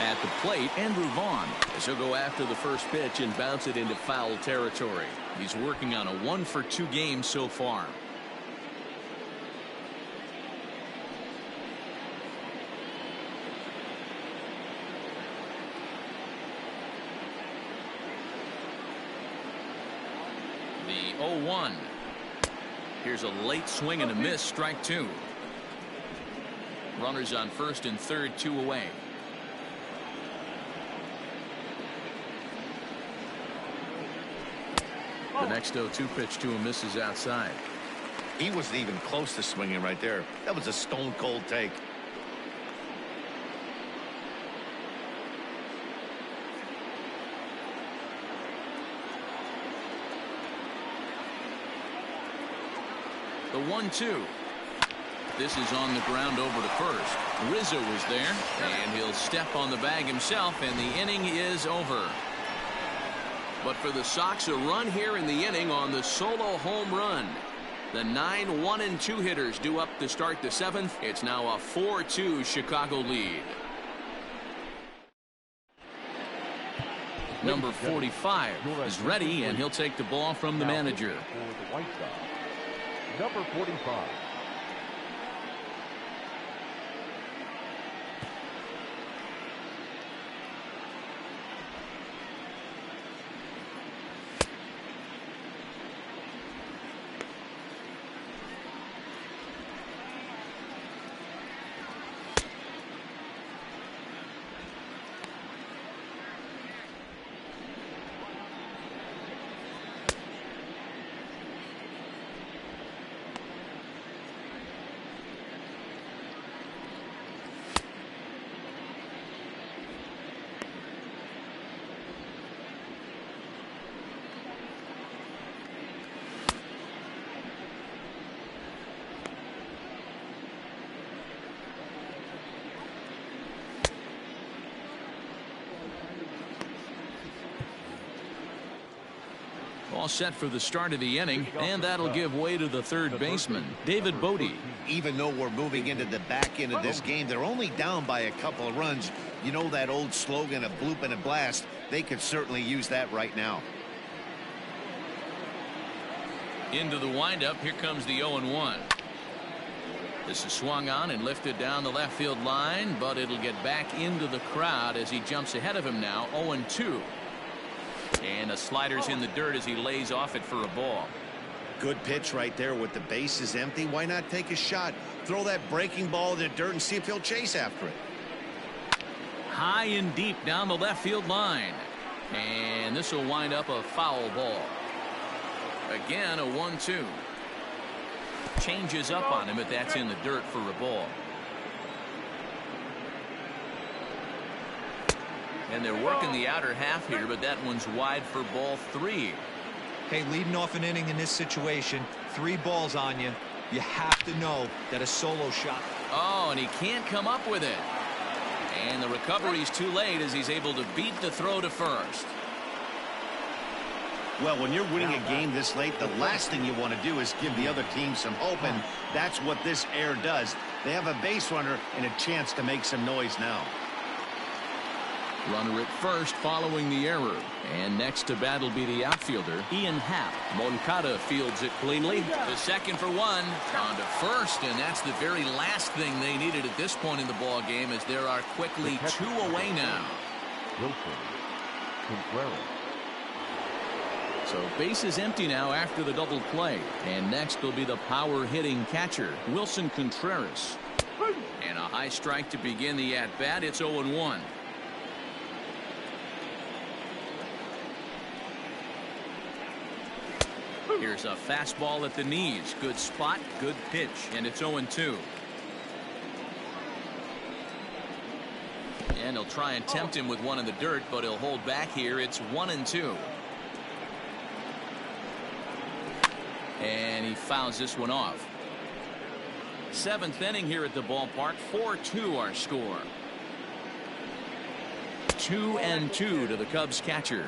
At the plate, Andrew Vaughn, as he'll go after the first pitch and bounce it into foul territory. He's working on a 1-for-2 game so far. The 0-1. Here's a late swing and a miss, strike two. Runners on first and third, 2 away. The next 0-2 pitch to him misses outside. He wasn't even close to swinging right there. That was a stone cold take. The 1-2. This is on the ground over to first. Rizzo is there, and he'll step on the bag himself, and the inning is over. But for the Sox, a run here in the inning on the solo home run. The 9 1-2 hitters due up to start the 7th. It's now a 4-2 Chicago lead. Number 45 is ready, and he'll take the ball from the manager. For the White Sox, number 45. All set for the start of the inning, and that'll give way to the third baseman, David Bodie. Even though we're moving into the back end of this game, they're only down by a couple of runs. You know that old slogan, a bloop and a blast. They could certainly use that right now. Into the windup, here comes the 0-1. This is swung on and lifted down the left field line, but it'll get back into the crowd as he jumps ahead of him now, 0-2. And the slider's in the dirt as he lays off it for a ball. Good pitch right there with the bases empty. Why not take a shot? Throw that breaking ball in the dirt and see if he'll chase after it. High and deep down the left field line. And this will wind up a foul ball. Again, a 1-2. Changes up on him, but that's in the dirt for a ball. And they're working the outer half here, but that one's wide for ball 3. Hey, leading off an inning in this situation, 3 balls on you. You have to know that a solo shot. Oh, and he can't come up with it. And the recovery's too late as he's able to beat the throw to first. Well, when you're winning a game this late, the last thing you want to do is give the other team some hope, and that's what this error does. They have a base runner and a chance to make some noise now. Runner at first following the error. And next to bat will be the outfielder, Ian Happ. Moncada fields it cleanly. The second for 1. On to first, and that's the very last thing they needed at this point in the ball game, as there are quickly 2 away now. So base is empty now after the double play. And next will be the power hitting catcher, Wilson Contreras. And a high strike to begin the at bat. It's 0-1. Here's a fastball at the knees. Good spot, good pitch, and it's 0-2. And he'll try and tempt him with one in the dirt, but he'll hold back here. It's 1-2. And he fouls this one off. 7th inning here at the ballpark. 4-2 our score. 2-2 to the Cubs catcher.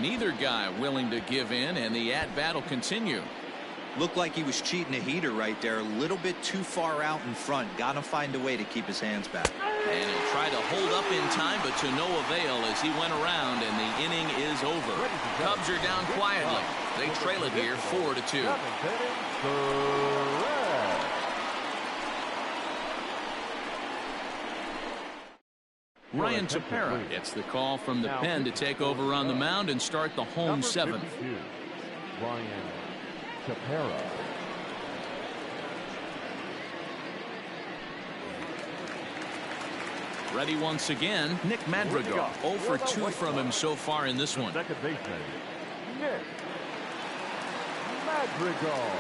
Neither guy willing to give in, and the at-bat will continue. Looked like he was cheating a heater right there. A little bit too far out in front. Got to find a way to keep his hands back. And he'll try to hold up in time, but to no avail as he went around, and the inning is over. Cubs are down quietly. They trail it here 4-2. Ryan Tepera gets the call from the pen to take over on the mound and start the home seventh. Ryan Tepera. Ready once again, Nick Madrigal. 0 for 2 from him so far in this one. Second baseman, Nick Madrigal.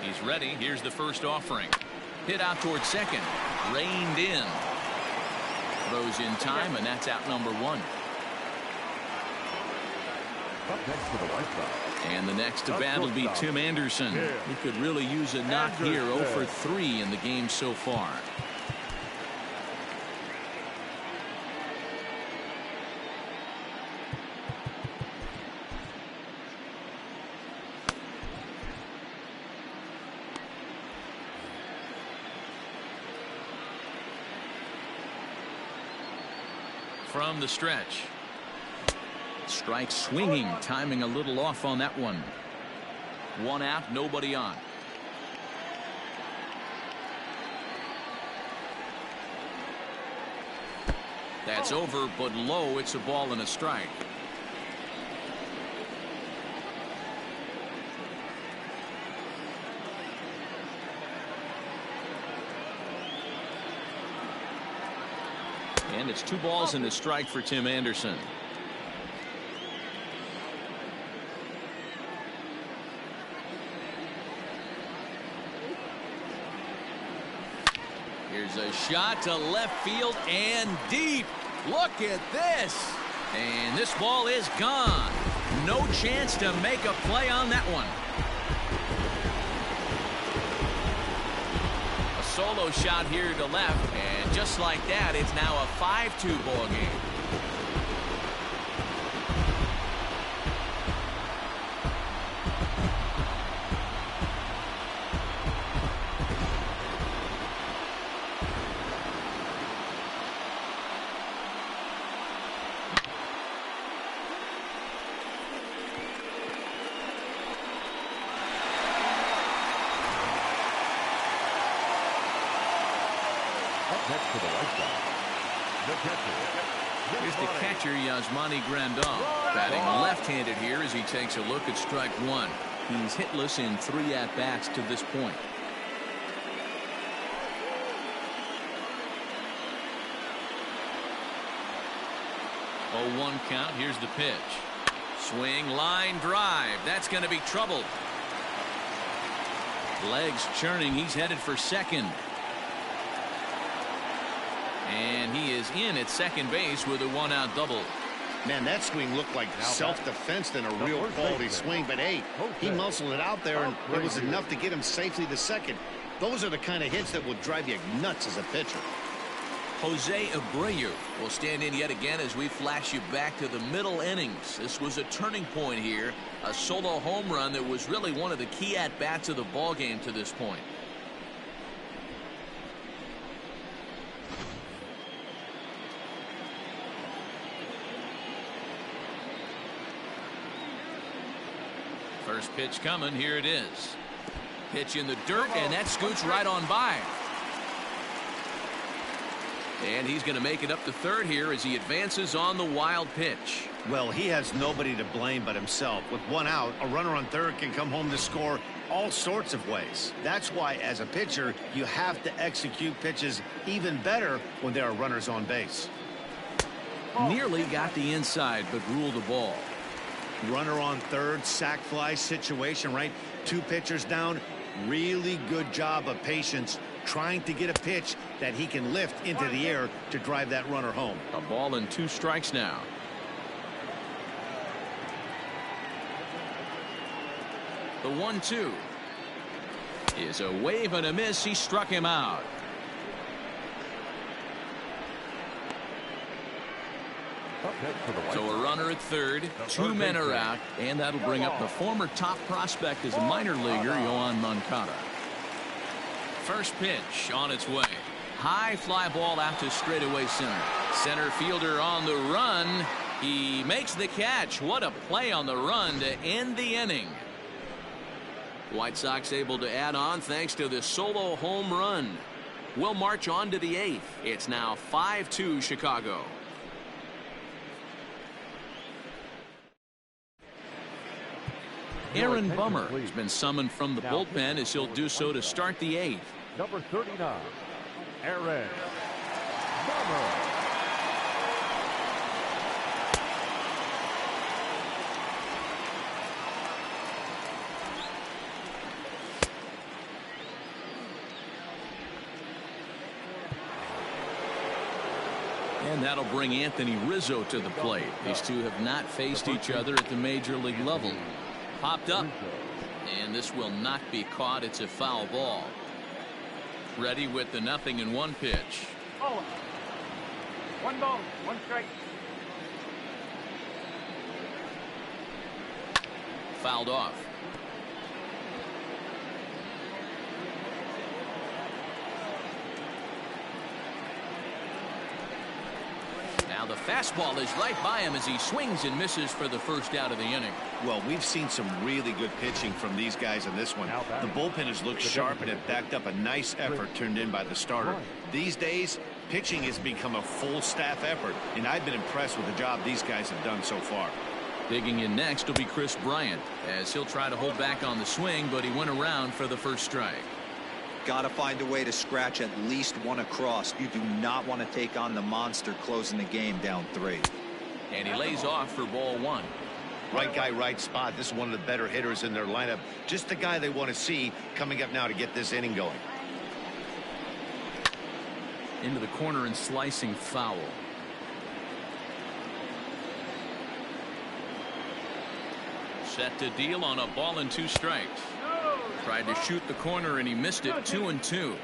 He's ready. Here's the first offering. Hit out towards second. Reined in. Throws in time, and that's out number 1. Up next for the White Sox. And the next to bat will be Tim Anderson. He could really use a knock here. 0 for 3 in the game so far. From the stretch. Strike swinging, timing a little off on that one. 1 out, nobody on. That's over, but low. It's a ball and a strike. And it's 2 balls and a strike for Tim Anderson. Here's a shot to left field and deep. Look at this. And this ball is gone. No chance to make a play on that one. A solo shot here to left, and just like that, it's now a 5-2 ball game. Next to the White Sox, the catcher. Here's the catcher, Yasmani Grandal, batting left-handed here as he takes a look at strike 1. He's hitless in 3 at-bats to this point. 0-1 count. Here's the pitch. Swing, line drive. That's going to be trouble. Legs churning. He's headed for second. And he is in at second base with a 1-out double. Man, that swing looked like self-defense than a real quality swing. But, hey, he muscled it out there, and it was enough to get him safely to second. Those are the kind of hits that will drive you nuts as a pitcher. Jose Abreu will stand in yet again as we flash you back to the middle innings. This was a turning point here. A solo home run that was really one of the key at-bats of the ball game to this point. First pitch coming. Here it is. Pitch in the dirt, and that scoots right on by. And he's going to make it up to third here as he advances on the wild pitch. Well, he has nobody to blame but himself. With 1 out, a runner on third can come home to score all sorts of ways. That's why, as a pitcher, you have to execute pitches even better when there are runners on base. Nearly got the inside, but ruled the ball. Runner on third, sac fly situation, right? 2 pitchers down. Really good job of patience, trying to get a pitch that he can lift into the air to drive that runner home. A ball and 2 strikes now. The 1-2 is a wave and a miss. He struck him out. So a runner at third, two men are out, and that'll bring up the former top prospect as a minor leaguer, Yohan Moncada. First pitch on its way. High fly ball out to straightaway center. Center fielder on the run. He makes the catch. What a play on the run to end the inning. White Sox able to add on thanks to the solo home run. We'll march on to the eighth. It's now 5-2 Chicago. Aaron Bummer has been summoned from the bullpen as he'll do so to start the eighth. Number 39, Aaron Bummer. And that'll bring Anthony Rizzo to the plate. These two have not faced each other at the major league level. Popped up. And this will not be caught. It's a foul ball. Ready with the 0-1 pitch. Oh. 1 ball, 1 strike. Fouled off. Now the fastball is right by him as he swings and misses for the first out of the inning. Well, we've seen some really good pitching from these guys in this one. The bullpen has looked sharp and it backed up a nice effort turned in by the starter. These days, pitching has become a full staff effort, and I've been impressed with the job these guys have done so far. Digging in next will be Chris Bryant as he'll try to hold back on the swing, but he went around for the first strike. Got to find a way to scratch at least one across. You do not want to take on the monster closing the game down 3. And he lays off for ball 1. Right guy, right spot. This is one of the better hitters in their lineup. Just the guy they want to see coming up now to get this inning going. Into the corner and slicing foul. Set to deal on a ball and 2 strikes. Tried to shoot the corner and he missed it. 2-2.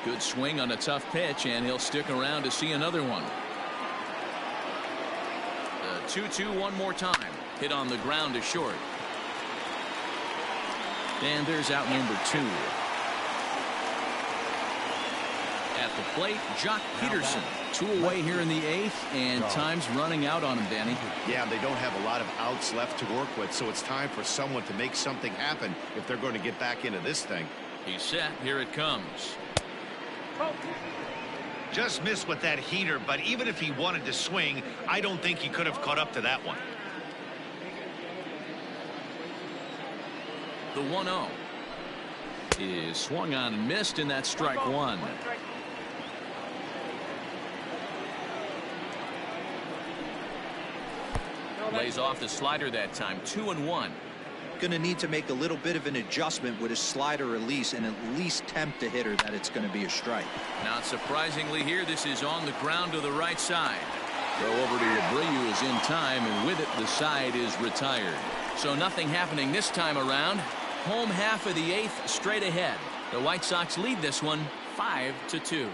Good swing on a tough pitch, and he'll stick around to see another one. The 2-2 one more time. Hit on the ground to short. And there's out number 2. At the plate, Jock Peterson. 2 away here in the 8th, and time's running out on him, Danny. Yeah, they don't have a lot of outs left to work with, so it's time for someone to make something happen if they're going to get back into this thing. He's set. Here it comes. Just missed with that heater, but even if he wanted to swing, I don't think he could have caught up to that one. The 1-0 is swung on and missed, and that's strike 1. Lays off the slider that time. 2-1. Going to need to make a little bit of an adjustment with his slider release and at least tempt the hitter that it's going to be a strike. Not surprisingly here, this is on the ground to the right side. Throw over to Abreu is in time, and with it the side is retired. So nothing happening this time around. Home half of the 8th straight ahead. The White Sox lead this one 5-2.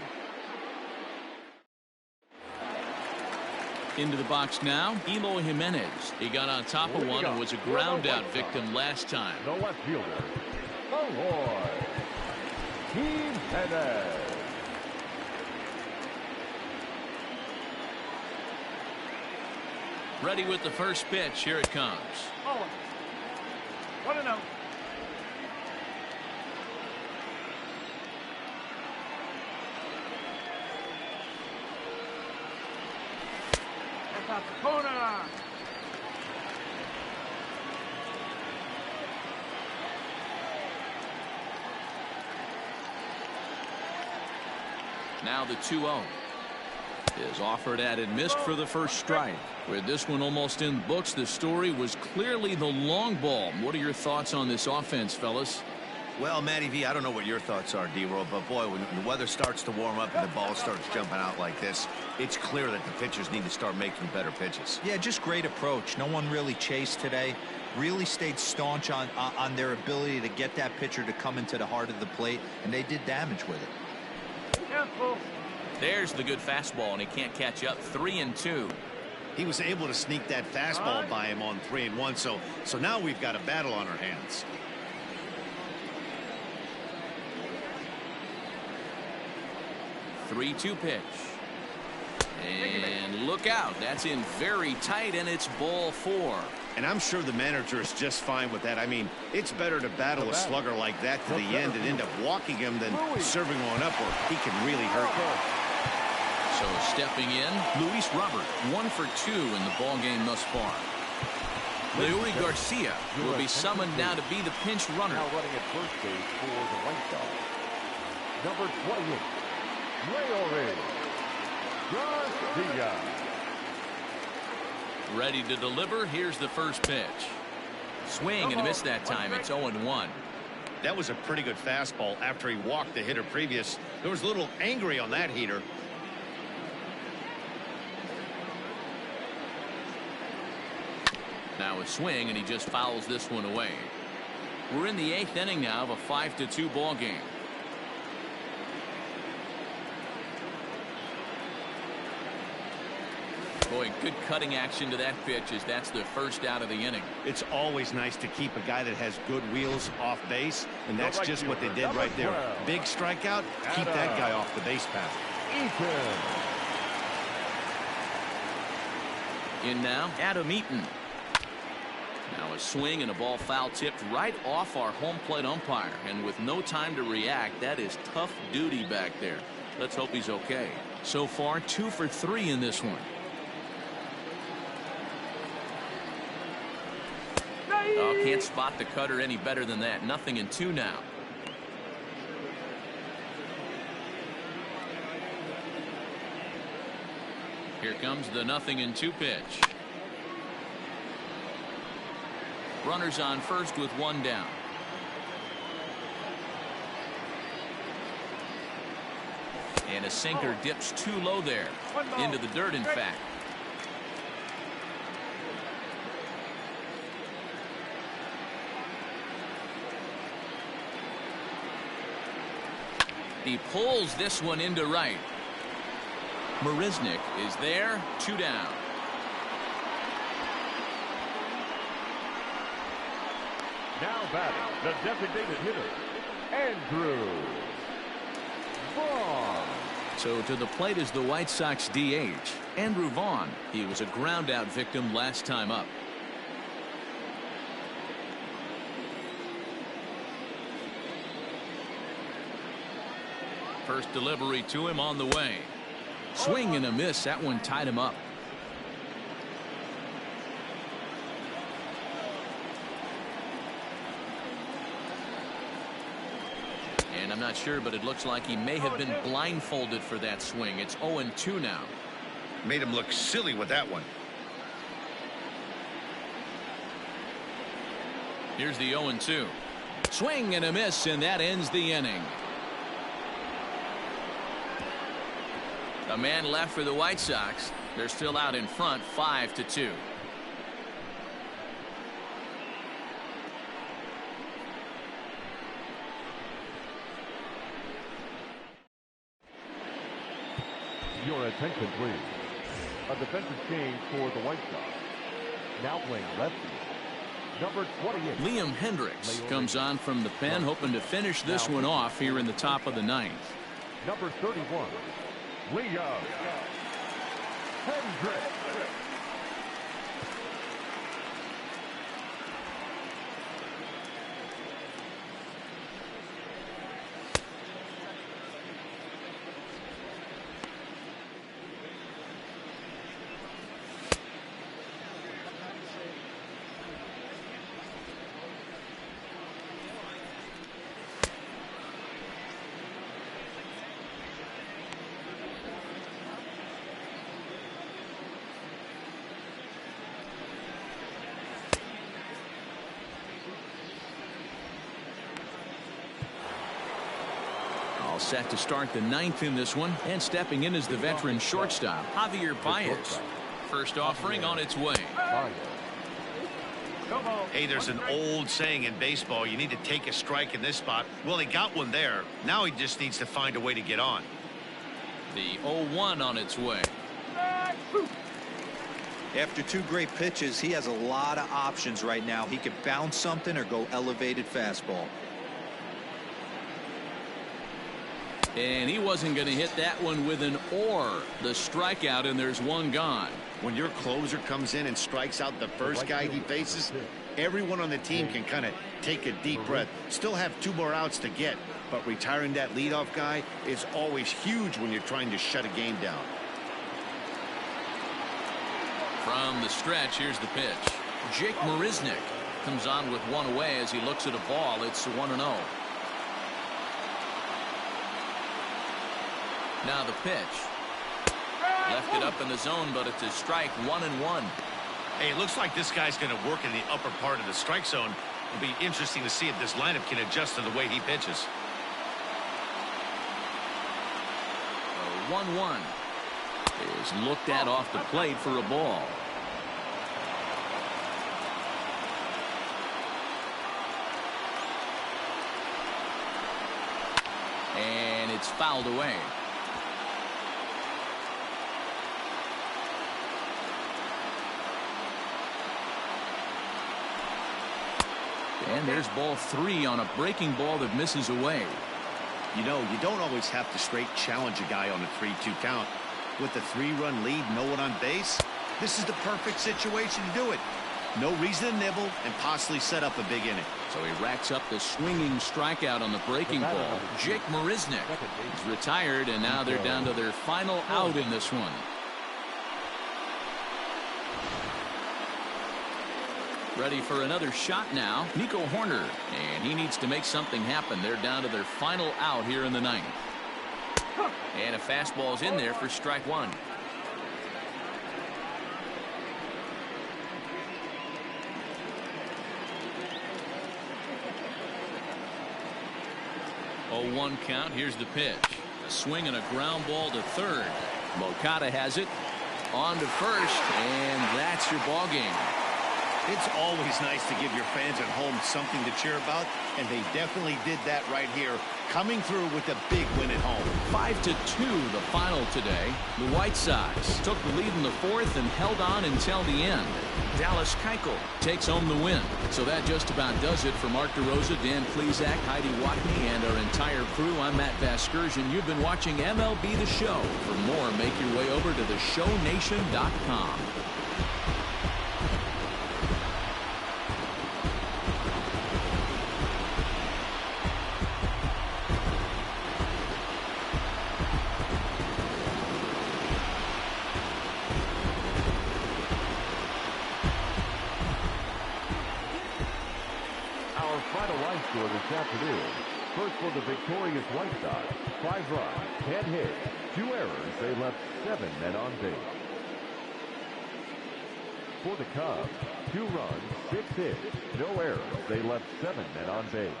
Into the box now, Eloy Jimenez. He got on top of one and was a ground out victim last time. The left fielder, Eloy Jimenez. Ready with the first pitch. Here it comes. 1-0. Corner. Now the 2-0 is offered at and missed for the first strike. With this one almost in the books, the story was clearly the long ball. What are your thoughts on this offense, fellas? Well, Matty V, I don't know what your thoughts are, D-Roll, but boy, when the weather starts to warm up and the ball starts jumping out like this, it's clear that the pitchers need to start making better pitches. Yeah, just great approach. No one really chased today. really stayed staunch on their ability to get that pitcher to come into the heart of the plate, and they did damage with it. Careful. There's the good fastball, and he can't catch up. 3-2. He was able to sneak that fastball by him on 3-1, so now we've got a battle on our hands. Three-two pitch. And look out. That's in very tight, and it's ball 4. And I'm sure the manager is just fine with that. I mean, it's better to battle a slugger like that to the end and end up walking him than serving one up where he can really hurt you. So stepping in, Luis Robert, 1 for 2 in the ballgame thus far. Luis Garcia will be summoned now to be the pinch runner. Now running at first base for the White Sox. Number 28, Garcia. Ready to deliver. Here's the first pitch. Swing and a miss that time. It's 0-1. That was a pretty good fastball after he walked the hitter previous. There was a little angry on that heater. Now a swing, and he just fouls this one away. We're in the 8th inning now of a 5-2 ball game. Boy, good cutting action to that pitch as that's the first out of the inning. It's always nice to keep a guy that has good wheels off base, and that's just what they did right there. Big strikeout, keep that guy off the base path. In now, Adam Eaton. Now a swing and a ball foul tipped right off our home plate umpire, and with no time to react, that is tough duty back there. Let's hope he's okay. So far 2 for 3 in this one. Oh, can't spot the cutter any better than that. 0-2 now. Here comes the 0-2 pitch. Runners on first with 1 down. And a sinker dips too low there. Into the dirt, in fact. He pulls this one into right. Marisnick is there. 2 down. Now batting, the designated hitter, Andrew Vaughn. So to the plate is the White Sox DH, Andrew Vaughn. He was a ground-out victim last time up. First delivery to him on the way. Swing and a miss. That one tied him up. And I'm not sure, but it looks like he may have been blindfolded for that swing. It's 0-2 now. Made him look silly with that one. Here's the 0-2. Swing and a miss, and that ends the inning. A man left for the White Sox. They're still out in front, 5-2. Your attention, please. A defensive change for the White Sox. Now playing left field. Number 28. Liam Hendricks comes on from the pen, hoping to finish this one off here in the top of the 9th. Number 31. Liam Hendricks. Set to start the 9th in this one, and stepping in is the veteran shortstop Javier Baez. First offering on its way. No ball. Hey, there's an old saying in baseball, you need to take a strike in this spot. Well, he got one there. Now he just needs to find a way to get on. The 0-1 on its way. After 2 great pitches, he has a lot of options right now. He could bounce something or go elevated fastball. And he wasn't going to hit that one with an or. The strikeout, and there's one gone. When your closer comes in and strikes out the first guy he faces, everyone on the team can kind of take a deep breath. Still have 2 more outs to get, but retiring that leadoff guy is always huge when you're trying to shut a game down. From the stretch, here's the pitch. Jake Marisnick comes on with 1 away as he looks at a ball. It's 1-0. Now the pitch. Left it up in the zone, but it's a strike. 1-1. Hey, it looks like this guy's going to work in the upper part of the strike zone. It'll be interesting to see if this lineup can adjust to the way he pitches. 1-1 is looked at off the plate for a ball. And it's fouled away. And there's ball 3 on a breaking ball that misses away. You know, you don't always have to straight challenge a guy on a 3-2 count. With a 3-run lead, no one on base, this is the perfect situation to do it. No reason to nibble and possibly set up a big inning. So he racks up the swinging strikeout on the breaking ball. Jake Marisnick is retired, and now they're down to their final out in this one. Ready for another shot now, Nico Horner, and he needs to make something happen. They're down to their final out here in the 9th. And a fastball's in there for strike 1. Oh, 1 count. Here's the pitch. A swing and a ground ball to third. Moncada has it on to first, and that's your ball game. It's always nice to give your fans at home something to cheer about, and they definitely did that right here, coming through with a big win at home. 5-2 the final today. The White Sox took the lead in the 4th and held on until the end. Dallas Keuchel takes home the win. So that just about does it for Mark DeRosa, Dan Plesac, Heidi Watney, and our entire crew. I'm Matt Vasgersian. You've been watching MLB The Show. For more, make your way over to theshownation.com. Score this afternoon. First for the victorious White Sox, 5 runs, 10 hits, 2 errors. They left 7 men on base. For the Cubs, 2 runs, 6 hits, no errors. They left 7 men on base.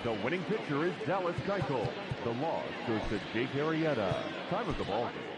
The winning pitcher is Dallas Keuchel. The loss goes to Jake Arrieta. Time of the ball game,